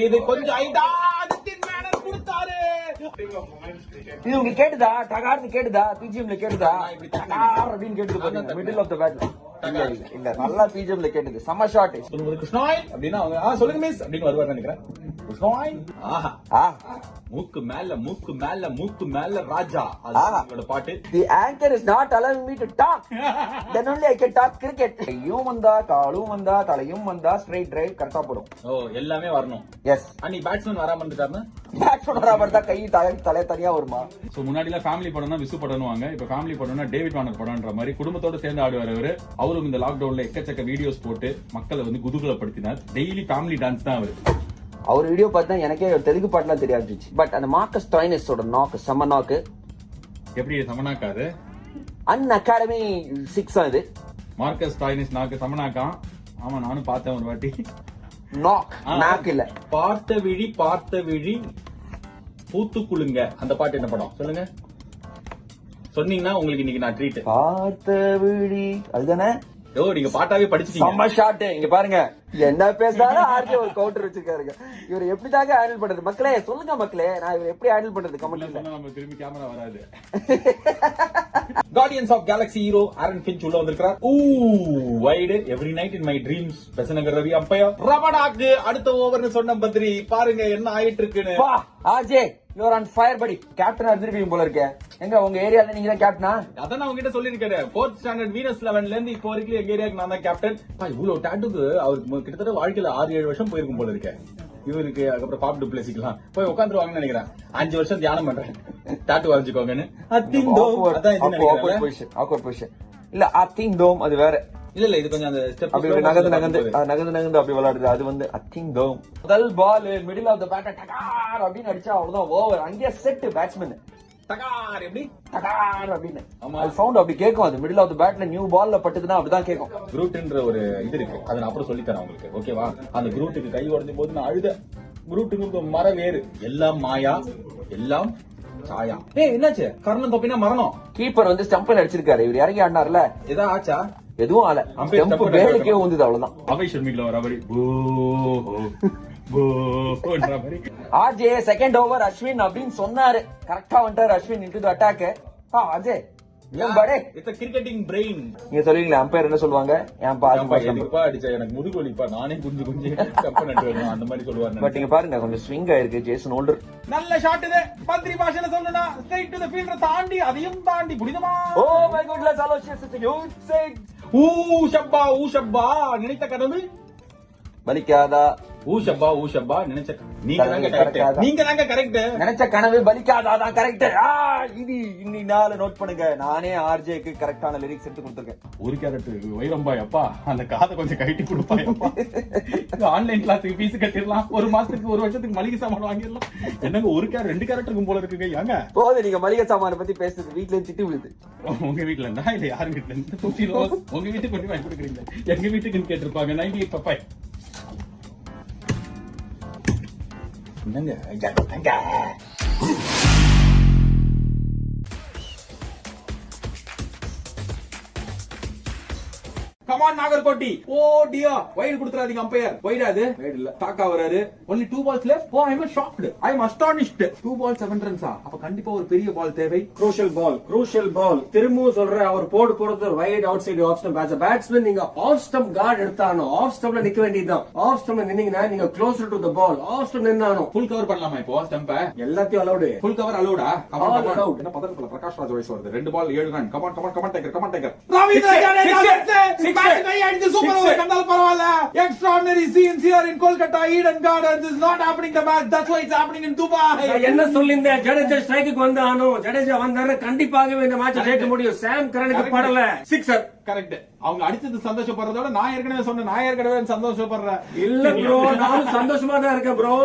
இது கொஞ்சம் ஐடாதத்தின் மேனர் கொடுத்தாரு. இது உங்களுக்கு கேட்டுதா? டகார்னு கேட்டுதா? பிஜிஎம்ல கேட்டுதா? டகார் அப்படின்னு கேட்டுது மிடில் ஆஃப் த பேட்ல. இல்ல நல்லா பிஜிஎம்ல கேட்டுது. செம்ம ஷாட். கிருஷ்ணாய் அப்படின்னா அவங்க சொல்லுங்க மிஸ் அப்படின்னு வருவார் நினைக்கிறேன். கிருஷ்ணாய் ஆஹா மூக்கு மேல ராஜா அதோட பாட்டு. The anchor is not allowing me to talk. Then only I can talk cricket. கையும் வந்தா காலும் வந்தா தலையும் வந்தா ஸ்ட்ரைட் டிரைவ் கரெக்டா போடும். ஓ எல்லாமே வரணும். எஸ். அன்னி பேட்ஸ்மேன் வராம இருந்துட்டாருன்னா பேட்ஸ்மேன் வராம இருந்தா கை தலை தனியா வருமா? சோ முன்னாடி எல்லாம் ஃபேமிலி படம்னா விசு படம்னுவாங்க. இப்ப ஃபேமிலி படம்னா டேவிட் வார்னர் படம்ன்ற மாதிரி குடும்பத்தோட சேர்ந்து ஆடுவார் அவரு. அவரும் இந்த லாக்டவுன்ல எக்கச்சக்க வீடியோஸ் போட்டு மக்களை வந்து குதூகலப்படுத்தினார். டெய்லி ஃபேமிலி டான்ஸ் தான் அவரு. அவர் வீடியோ பார்த்தா எனக்கே தெலுங்கு பாட்டுலாம் தெரியாது. பட் அந்த மார்க்கஸ் டாய்னஸோட நாக்கு செம்ம நாக்கு. எப்படி சமனாக்காது? அன் அகாடமி 6 இது. மார்க்கஸ் டாய்னஸ் நாக்கு சமனாக்கா. ஆமா நானும் பார்த்தேன் ஒரு வாட்டி. நாக்கு இல்ல. பார்த்த விழி பூத்துக்குளுங்க அந்த பாட்டு என்ன படம் சொல்லுங்க. சொன்னீங்கன்னா உங்களுக்கு இன்னைக்கு நான் ட்ரீட். பார்த்த விழி அதுதானே? ஓ நீங்க பாட்டாவே படிச்சிட்டீங்க. செம்ம ஷாட். இங்க பாருங்க என்ன பேசுறாலும் ஆர்ஜே ஒரு கவுண்டர் வச்சிருக்காருங்க. இவர் எப்படி தாங்க ஹேண்டில் பண்றது? மக்களே சொல்லுங்க மக்களே, நான் இவர் எப்படி ஹேண்டில் பண்றது கமெண்ட்ல. நம்ம திரும்பி கேமரா வராது. Guardians of Galaxy hero Aaron Finch உள்ள வந்திருக்கார். Wide every night in my dreams Besant Nagar Ravi umpire ரமடாக்கு அடுத்த ஓவர்னு சொன்ன பத்திரி பாருங்க என்ன ஆயிட்டு இருக்குன்னு. வா RJ you are on fire படி. கேப்டனா இருந்திருப்பீங்க போல இருக்கே. எங்க உங்க ஏரியால நீங்க தான் கேப்டனா? அதான் நான் உங்ககிட்ட சொல்லிருக்கேன். 4th ஸ்டாண்டர்ட் வீனஸ் 11ல இருந்து இப்போ வரைக்கும் எங்க ஏரியாக்கு நான் தான் கேப்டன். இவ்வளவு டாட்டுக்கு அவருக்கு கிட்டத்தட்ட வாழ்க்கையில 6-7 வருஷம் போயிருக்கும் போல இருக்கேன். இவருக்கு அதுக்கப்புறம் பாப் டு பிளேசிக்கலாம் போய் உட்காந்துருவாங்கன்னு நினைக்கிறேன். 5 வருஷம் தியானம் பண்றேன் டாட்டு வரைஞ்சுக்கோங்கன்னு. இல்ல அத்திந்தோம் அது வேற. இல்ல இது கொஞ்சம் அந்த ஸ்டெப் அப்படி நகந்து அப்படி விளையாடுது. அது வந்து அத்திந்தோம். முதல் பால் middle of the bad Dagar அப்படின்னு அடிச்சா அவ்வளவுதான் ஓவர். அங்கேயே செட் பேட்ஸ்மேன் டகார் எப்படி டகார் அப்படின்னு அது சவுண்ட் அப்படி கேட்கும். அது மிடில் ஆஃப் த பேட்ல நியூ பால்ல பட்டுதுன்னா அப்படிதான் கேட்கும். குரூட்ன்ற ஒரு இது இருக்கு. அதை நான் அப்புறம் சொல்லி தரேன் உங்களுக்கு. ஓகேவா? அந்த குரூட்டுக்கு கை உடைஞ்ச போது நான் அழுத. குரூட்டுக்கு மர வேறு எல்லாம் மாயா எல்லாம் சாயா. என்னாச்சு? கர்ணம் தப்பினா மரணம். கீப்பர் வந்து ஸ்டம்பில் அடிச்சிருக்காரு. இவர் இறங்கி ஆடினார்ல. ஏதா ஆச்சா? எதுவும் ஆல. ஸ்டம்ப் வேலைக்கே வந்தது அவ்வளவுதான். அவை ஷர்மிக்ல வர மாதிரி ஆர்ஜே செகண்ட் ஓவர் அஸ்வின் அப்படின்னு சொன்னாரு. கரெக்டா வந்துட்டாரு Ashwin into the attack. Ajay it's a cricketing brain. நீங்க சொல்லுவீங்களா அம்பையர் என்ன சொல்லுவாங்க? ஏன்பா அடிச்சா எனக்கு முதுகு வலிப்பா நானே குஞ்சு கம்பனட் வரணும் அந்த மாதிரி சொல்லுவாங்க. பட் நீங்க பாருங்க கொஞ்சம் ஸ்விங் ஆயிருக்கு. ஜேசன் ஹோல்டர் நல்ல ஷாட். இது பத்ரி பாஷையில சொல்லணும்னா ஸ்ட்ரைட் டு தி ஃபீல்டர் தாண்டி அதையும் தாண்டி புடிதமா. Oh my goodness Aloysius it's huge shake. ஊ ஷப்பா நினைத்த கனவு பலிக்காதா. ஊஷப்பா நினைச்ச நீங்க தாங்க கரெக்ட். நினைச்ச கனவு பலிக்காதான் கரெக்ட். இது இன்னைக்கு நாள் நோட் பண்ணுங்க. நானே ஆர்ஜேக்கு கரெக்டான லிரிக்ஸ் எடுத்து கொடுத்துருக்கேன். ஒரு கேரக்டர் வைரம்பாய் அப்பா அந்த காதை கொஞ்சம் கைட்டி கொடுப்பாயப்பா. ஆன்லைன் கிளாஸுக்கு ஃபீஸ் கட்டிடலாம். ஒரு மாசத்துக்கு ஒரு வருஷத்துக்கு மளிகை சாமான் வாங்கிடலாம். என்னங்க ஒரு கேரக்டர் 2 கேரக்டருக்கும் போல இருக்குங்க. ஏங்க போது நீங்க மளிகை சாமான பத்தி பேசுறது வீட்ல இருந்து திட்டு விழுது. உங்க வீட்டுல இருந்தா இல்ல யாரு வீட்டுல இருந்து உங்க வீட்டுக்கு கொண்டு வாங்கி கொடுக்குறீங்க. எங்க வீட்டுக்குன்னு கேட்டிருப்பாங்க. 98 பப்பாய் என்னங்க come on Nagarkoti. Oh dear wide கொடுத்துறாதீங்க அம்பையர். வைடா அது? வைட் இல்ல. தாக்கா வராரு. only 2 balls left. Oh I am shocked. I am astonished. 2 balls 7 runs. அப்ப கண்டிப்பா ஒரு பெரிய பால் தேவை. crucial ball. திரும்பவும் சொல்ற அவர் போடுறது wide out side off stump. as a batsman நீங்க ஆஃப் ஸ்டம்ப் கார்டு எடுத்தானோ ஆஃப் ஸ்டம்ப்ல நிக்க வேண்டியதுதான். ஆஃப் ஸ்டம்ப்ல நின்னீங்கன்னா நீங்க closer to the ball. Off stump நின்னானோ ஃபுல் கவர் பண்ணலாமா இப்போ ஸ்டம்ப? எல்லாத்தையும் அலௌட். ஃபுல் கவர் அலௌடா? Come on allowed. என்ன பதக்கல பிரகாஷ் ராஜ் வாய்ஸ் வருது. 2 ball 7 run. Come on tiger. Ravindra Jadeja bat கை அடிச்சு சூப்பர் ஓவர் கண்டால் பரவாயில்லை. Extraordinary scenes here in Kolkata Eden gardens. Is not happening the match. That's why it's happening in Dubai. என்ன சொல்லிருந்தேன்? ஜடேஜா ஸ்ட்ரைக்குக்கு வந்தானோ. ஜடேஜா வந்தாரு கண்டிப்பாகவே இந்த மேட்ச் ஜெயிக்க முடியும். சாம் கரனுக்கு படல. Sixer correct. அவங்க அடிச்சது சந்தோஷப்படுறதோட நான் ஏற்கனவே சந்தோஷப்படுறேன். இல்ல ப்ரோ நான் சந்தோஷமா தான் இருக்கேன் ப்ரோ.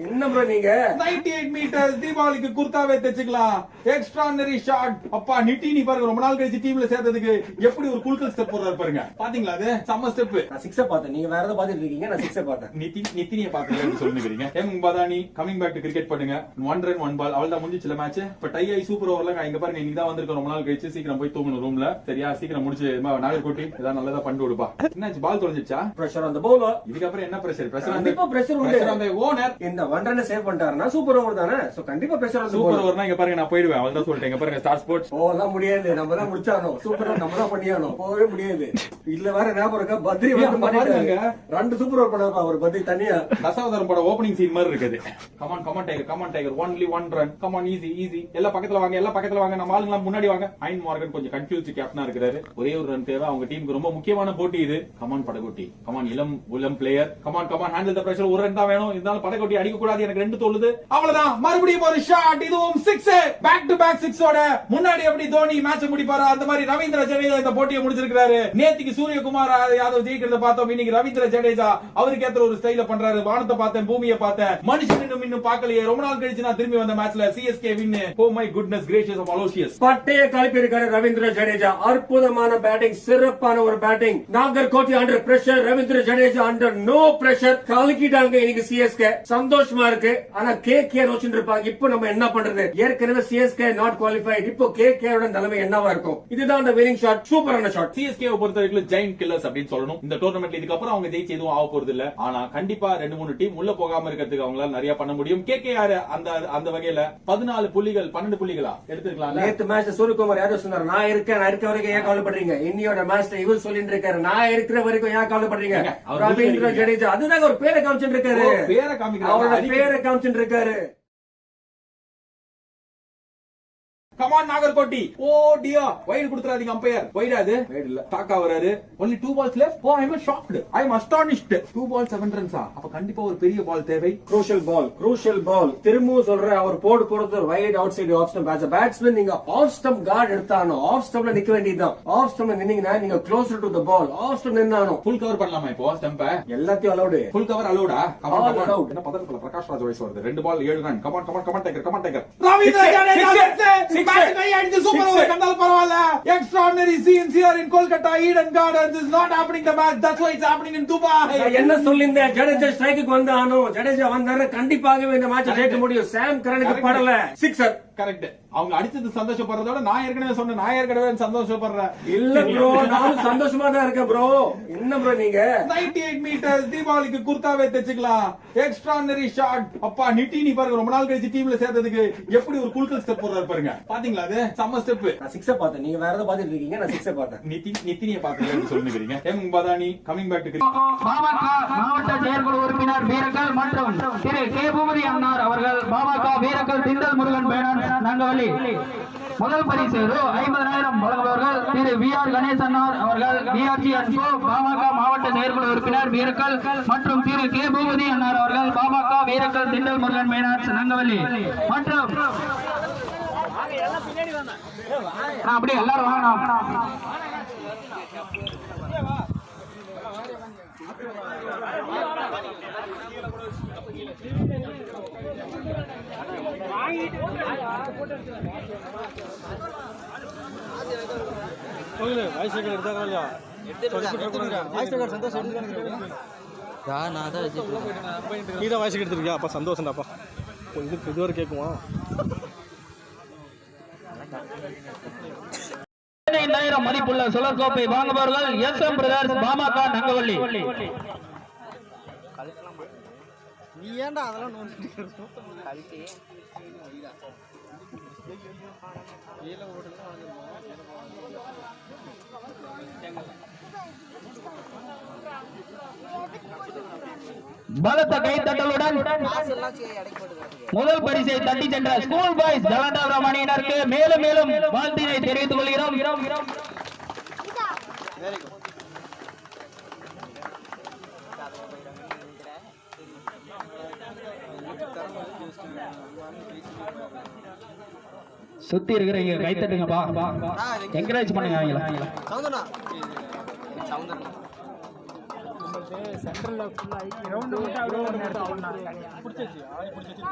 என்ன ப்ரோ நீங்க 98 மீட்டர்ஸ் தீபாவளிக்கு குர்தாவே தச்சுக்கலாம். Extraordinary shot. அப்பா நிட்டினி பாருங்க ரொம்ப நாள் கழிச்சு டீம்ல சேர்த்ததுக்கு எப்படி ஒரு குல்கல் ஸ்டெப் போடுறாரு பாருங்க. பாத்தீங்களா அது செம்ம ஸ்டெப். நான் சிக்ஸர் பார்த்தேன். நீங்க வேற ஏதாவது பாத்துட்டு இருக்கீங்க. நான் சிக்ஸர் பார்த்தேன். நித்தினியை பாக்கலன்னு சொல்லுங்க. எம் பதானி கமிங் பேக் டு கிரிக்கெட் பண்ணுங்க. 1 run 1 ball அவ்வளவுதான் முடிஞ்சிச்சுல மேட்ச். இப்ப டை ஆகி சூப்பர் ஓவர்ல இங்க பாருங்க இன்னைக்கு தான் வந்திருக்கோம் ரொம்ப நாள் கழிச்சு. சீக்கிரம் போய் தூங்கணும் ரூம்ல. சரியா? சீக்கிரம் முடிச்சு நாகர்கோட்டி ஏதாவது நல்லதா பண்ணி கொடுப்பா. என்னாச்சு பால் தொலைஞ்சிச்சா? பிரஷர் அந்த bowler. இதுக்கப்புறம் என்ன பிரஷர்? கண்டிப்பா pressure உண்டு. பிரஷர் அந்த ஓனர். இந்த 1 ரன் சேவ் பண்ணிட்டாருன்னா சூப்பர் ஓவர் தானே. சோ கண்டிப்பா பிரஷர் அந்த சூப்பர் bowler. ஓவர்னா இங்க பாருங்க நான் போயிடுவேன். அவ்வளவுதான் சொல்லிட்டேன். இங்க பாருங்க ஸ்டார் ஸ்போர்ட்ஸ். ஓலாம் முடியாது. நம்ம தான் முடிச்சானோம். சூப்பர் ஓவர் நம்ம தான் பண்ணியானோம். போவே முடியாது. இல்ல வேற ஞாபகம் இருக்கா? பத்ரி வந்து பண்ணிட்டாங்க. 2 சூப்பர் ஓவர் பண்ணாரு அவர் பத்ரி தனியா. தசாவதாரம் பட ஓபனிங் சீன் மாதிரி இருக்குது. Come on tiger only 1 run. Come on easy எல்லாம் பக்கத்துல வாங்க நம்ம ஆளுங்க முன்னாடி வாங்க. ஐன் மார்கன் கொஞ்சம் கன்ஃபியூஸ்ட் கேப்டனா இருக்கிறாரு. ஒரே ஒரு ரன் தேவை. அவங்க டீமுக்கு ரொம்ப முக்கியமான போட்டி இது. கமான் படகோட்டி, கமான் இளம் பிளேயர், கமான் ஹேண்டில் தி பிரஷர். ஒரு ரன் தான் வேணும். இருந்தாலும் படகோட்டி அடிக்க கூடாது. எனக்கு 2 தோலுது. அவ்வளவுதான். மறுபடியும் ஒரு ஷாட். இதுவும் 6. பேக் டு பேக் 6ஓட முன்னாடி எப்படி தோனி மேட்ச் முடிப்பாரா அந்த மாதிரி ரவீந்திர ஜடேஜா இந்த போட்டியை முடிச்சிருக்காரு. நேத்திக்கு சூரியகுமார் யாதவ் ஜெயிக்கிறத பார்த்தோம். இன்னைக்கு ரவீந்திர ஜடேஜா அவருக்கு ஏத்த ஒரு ஸ்டைல பண்றாரு. வானத்தை பார்த்தேன், பூமியை பார்த்தேன், மனுஷன் இன்னும் பார்க்கலையே. ரொம்ப நாள் கழிச்சு நான் திரும்பி வந்த மேட்ச்ல CSK win. Oh my goodness gracious of Aloysius. பட்டைய கலப்பியிருக்காரு ரவீந்திர ஜடேஜா. அற்புதமான பேட்டிங், சிறப்பான ஒரு batting. Nagarkoti under pressure, Ravindra Jadeja under no pressure. கலக்கிட்டாங்க இன்னைக்கு சிஎஸ்கே. சந்தோஷமா இருக்கு. ஆனா கேகே ரோச்சிட்டு இருப்பாங்க. இப்போ நம்ம என்ன பண்றது? ஏற்கனவே சிஎஸ்கே நாட் குவாலிஃபைட். இப்போ கேகேவோட நிலைமை என்னவா இருக்கும்? இதுதான் அந்த வினிங் ஷாட். சூப்பரான ஷாட். சிஎஸ்கே பொறுத்த வரைக்கும் ஜெயிண்ட் கில்லர்ஸ் அப்படின்னு சொல்லணும். இந்த டோர்னமெண்ட்ல இதுக்கப்புறம் அவங்க ஜெயிச்சு எதுவும் ஆக போறது இல்ல. ஆனா கண்டிப்பா 2-3 டீம் உள்ள போகாம இருக்கிறதுக்கு அவங்களால நிறைய பண்ண முடியும். கேகேஆர் அந்த வகையில 14 புள்ளிகள் 12 புள்ளிகளா எடுத்துக்கலாம். நேத்து மேட்ச் சூரியகுமார் யாதவ் சொன்னார், நான் இருக்க வரைக்கும் ஏன் கவலைப்படுறீங்க? இன்னியோட மேட்ச்ல இவர் சொல்லிட்டு இருக்காரு, நான் இருக்கிற வரைக்கும் ஏன் கவலைப்படுறீங்க? ரவீந்திர ஜடேஜா அதுதான் ஒரு பேரை காமிச்சிட்டு இருக்காரு. அவரோட பேரை காமிச்சிட்டு இருக்காரு. Come on Nagarkoti. Oh dear, wide கொடுத்துறாதீங்க அம்பையர். வைடா அது? வைட் இல்ல. தாக்கா வராரு. only 2 balls left. Oh, I am shocked. I am astonished. 2 balls 7 runs. அப்ப கண்டிப்பா ஒரு பெரிய பால் தேவை. crucial ball. திரும்பவும் சொல்ற அவர் போடுறது wide out side off stump. as a batsman நீங்க ஆஃப் ஸ்டம்ப் கார்டு எடுத்தானோ ஆஃப் ஸ்டம்ப்ல நிக்க வேண்டியதுதான். ஆஃப் ஸ்டம்ப்ல நின்னீங்கன்னா நீங்க closer to the ball. Off stump நின்னானோ ஃபுல் கவர் பண்ணலாமா இப்போ ஸ்டம்ப? எல்லாத்தையும் அலௌட். ஃபுல் கவர் அலௌடா? All allowed. என்ன பதக்கல பிரகாஷ் ராஜ் வயசு வருது. 2 ball 7 run. Come on tiger. Ravindra Jadeja bat கை அடிச்சு சூப்பர் ஓவர் கண்டால் பரவாயில்ல. Extraordinary scenes here in Kolkata Eden gardens. Is not happening the match. That's why it's happening in Dubai. என்ன சொல்லிருந்தேன்? ஜடேஜா ஸ்ட்ரைக்குக்கு வந்தானோ. ஜடேஜா வந்தாரு கண்டிப்பாகவே இந்த மேட்ச் ஜெயிக்க முடியும். சாம் கரனுக்கு படல. சிக்ஸர். கரெக்ட். அவங்க அடிச்சது சந்தோஷப்படுறதோட நான் ஏற்கனவே சந்தோஷப்படுறேன். இல்ல ப்ரோ, நான் சந்தோஷமா தான் இருக்கேன் ப்ரோ. என்ன ப்ரோ நீங்க 98 மீட்டர்ஸ் தீபாவளிக்கு குர்தாவே தச்சுக்கலாம். Extraordinary shot. அப்பா நிட்டினி பாருங்க, ரொம்ப நாள் கழிச்சு டீம்ல சேர்த்ததுக்கு எப்படி ஒரு குல்கல் ஸ்டெப் போடுறாரு பாருங்க. பாத்தீங்களா? அது செம்ம ஸ்டெப். நான் சிக்ஸர் பார்த்தேன். நீங்க வேற ஏதாவது பாத்துட்டு இருக்கீங்க. நான் சிக்ஸர் பார்த்தேன். நித்தினியை பாத்தீங்கன்னு சொல்லுங்க. எம் பதானி கமிங் பேக் டு பாமக மாவட்ட செயற்குழு உறுப்பினர் வீரர்கள் மற்றும் திரு கே பூபதி அன்னார் அவர்கள் பாமக வீரர்கள் திண்டல் முருகன் பேனர் நங்கவள்ளி முதல் பரிசு ரூ. 50,000 வழங்குபவர்கள் திரு VR கணேசன்னார் அவர்கள் DRG அன்பு பாமக மாவட்ட செயற்குழு உறுப்பினர் வீரர்கள் மற்றும் திரு கே பூபதி அன்னார் அவர்கள் பாமக வீரர்கள் திண்டல் முருகன் பேனர் நங்கவள்ளி மற்றும் அப்படியே எல்லாரும் வாங்கணும். வாய்ஸ் எடுத்துருக்கியா? அப்பா சந்தோஷம்டாப்பா. இதுவரை கேட்குமா? 15,000 மதிப்புள்ள சுழற் கோப்பை வாங்குபவர்கள் SM பிரதர்ஸ் பாமக நங்கவள்ளி. நீ ஏன்டா அதெல்லாம் பலத்த கைத்தட்டலுடன் முதல் பரிசை தட்டி சென்ற ஸ்கூல் பாய்ஸ் ஜலண்டாபுரம் அணியினருக்கு மேலும் மேலும் வாழ்த்தினை தெரிவித்துக் கொள்கிறோம். சுத்தி இருக்கிற கைத்தட்டுங்கப்பா, என்கரேஜ் பண்ணுங்க அவங்கள. சென்ட்ரல்ல ஃபுல்லா ரவுண்ட் மட்டும் அப்படியே ஒரு நேரத்துல பண்ணா புடிச்சிச்சு ஆளு புடிச்சிச்சு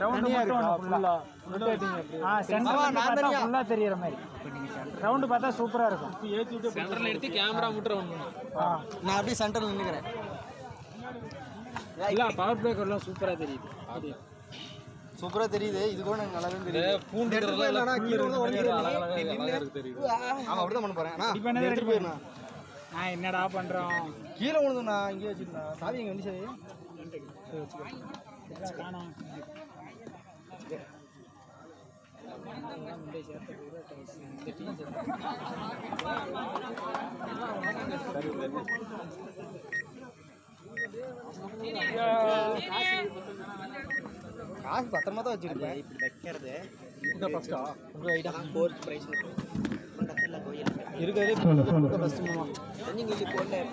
ரவுண்ட் மட்டும் ஃபுல்லா ரொட்டேட்டிங் சென்டர்ல ஃபுல்லா தெரியற மாதிரி ரவுண்ட் பார்த்தா சூப்பரா இருக்கும். ஏத்தி விட்டு சென்டர்ல எடுத்து கேமரா மட்டும் ரவுண்ட் பண்ணனும். நான் அப்படியே சென்டர்ல நின்னுக்கறேன். இல்ல பவர் பிரேக் எல்லாம் சூப்பரா தெரியுது. அது சூப்பரா தெரியுது. இது கூட எனக்கு நல்லாவே தெரியுது. பூண்டு இல்லனா கீழ வந்து தெரியுது. ஆமா அப்படிதான் பண்ண போறேன். இப்ப என்ன எடுத்து போயிரணும். நான் என்னடா பண்றோம்? கீழ விழுந்துனா இங்கே வச்சிருந்தா. சாவி எங்க வந்து சாவி? காணோம். காசு பத்திரமா தான் வச்சிருக்கேன். இப்படி வைக்கிறது இந்த ஃபர்ஸ்டா உங்க ஐடியா ஃபோர்த் பிரைஸ் இருக்கு. இருக்கறதே ஃபர்ஸ்ட் மூமா. நீங்க இது போல